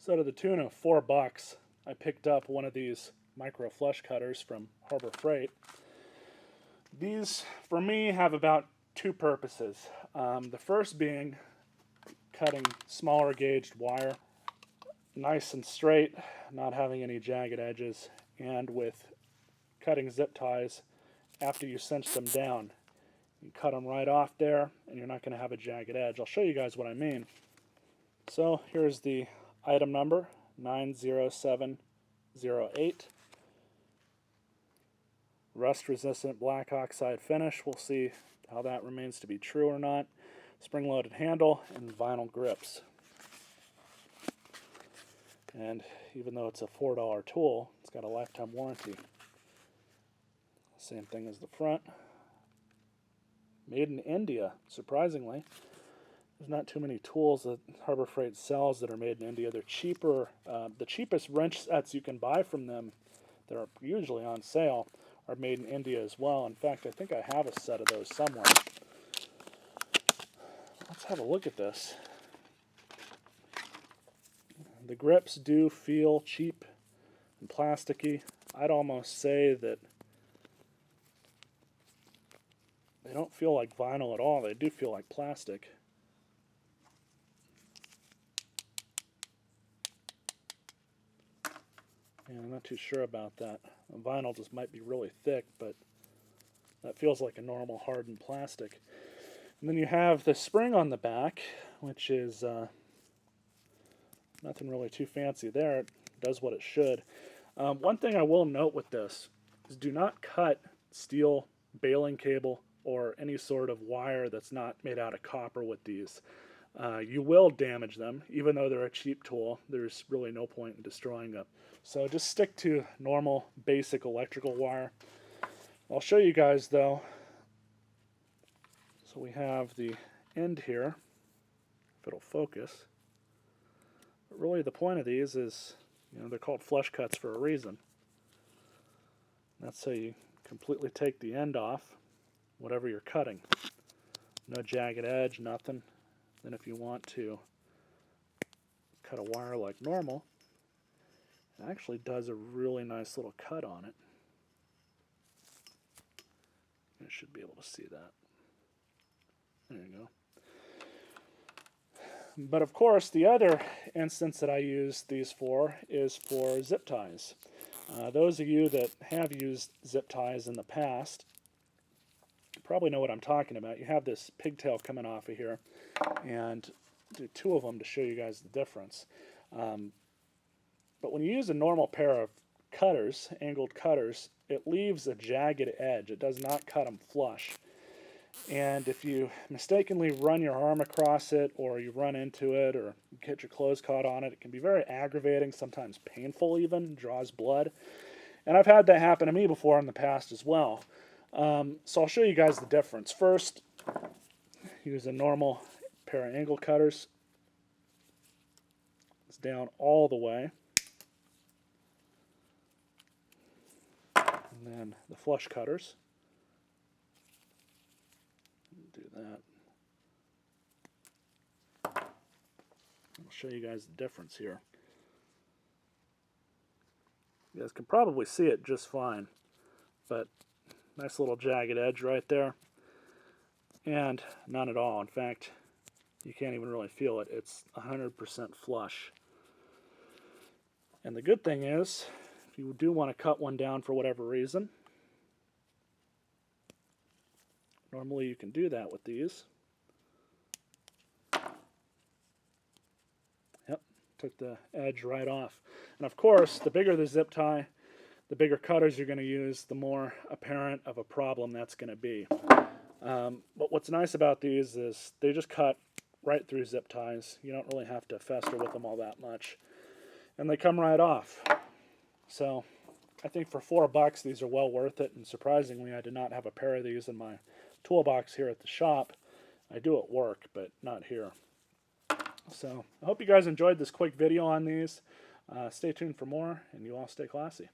So to the tune of $4, I picked up one of these micro flush cutters from Harbor Freight. These, for me, have about two purposes. The first being cutting smaller gauged wire, nice and straight, not having any jagged edges, and with cutting zip ties after you cinch them down. You cut them right off there, and you're not going to have a jagged edge. I'll show you guys what I mean. So here's the item number, 90708. Rust-resistant black oxide finish. We'll see how that remains to be true or not. Spring-loaded handle and vinyl grips. And even though it's a $4 tool, it's got a lifetime warranty. Same thing as the front. Made in India, surprisingly. There's not too many tools that Harbor Freight sells that are made in India. They're cheaper. The cheapest wrench sets you can buy from them that are usually on sale are made in India as well. In fact, I think I have a set of those somewhere. Let's have a look at this. The grips do feel cheap and plasticky. I'd almost say that they don't feel like vinyl at all. They do feel like plastic. Yeah, I'm not too sure about that. Vinyl just might be really thick, but that feels like a normal hardened plastic. And then you have the spring on the back, which is nothing really too fancy there. It does what it should. One thing I will note with this is do not cut steel baling cable or any sort of wire that's not made out of copper with these. You will damage them. Even though they're a cheap tool, there's really no point in destroying them. So just stick to normal basic electrical wire. I'll show you guys though. So we have the end here, if it'll focus. But really the point of these is, they're called flush cuts for a reason. That's so you completely take the end off, whatever you're cutting. No jagged edge, nothing. Then if you want to cut a wire like normal, it actually does a really nice little cut on it. You should be able to see that. There you go. But of course, the other instance that I use these for is for zip ties. Those of you that have used zip ties in the past probably know what I'm talking about. You have this pigtail coming off of here, and do two of them to show you guys the difference. But when you use a normal pair of cutters, angled cutters, it leaves a jagged edge. It does not cut them flush. And if you mistakenly run your arm across it, or you run into it, or get your clothes caught on it, it can be very aggravating, sometimes painful even, draws blood. And I've had that happen to me before in the past as well. So I'll show you guys the difference. First, use a normal pair of angle cutters. It's down all the way. And then the flush cutters. Do that. I'll show you guys the difference here. You guys can probably see it just fine, but nice little jagged edge right there, and none at all. In fact, you can't even really feel it. It's 100% flush. And the good thing is, if you do want to cut one down for whatever reason, normally you can do that with these. Yep, took the edge right off. And of course, the bigger the zip tie, the bigger cutters you're going to use, the more apparent of a problem that's going to be. But what's nice about these is they just cut right through zip ties. You don't really have to fester with them all that much. And they come right off. So I think for $4 these are well worth it, and surprisingly I did not have a pair of these in my toolbox here at the shop. I do at work, but not here. So I hope you guys enjoyed this quick video on these. Stay tuned for more, and you all stay classy.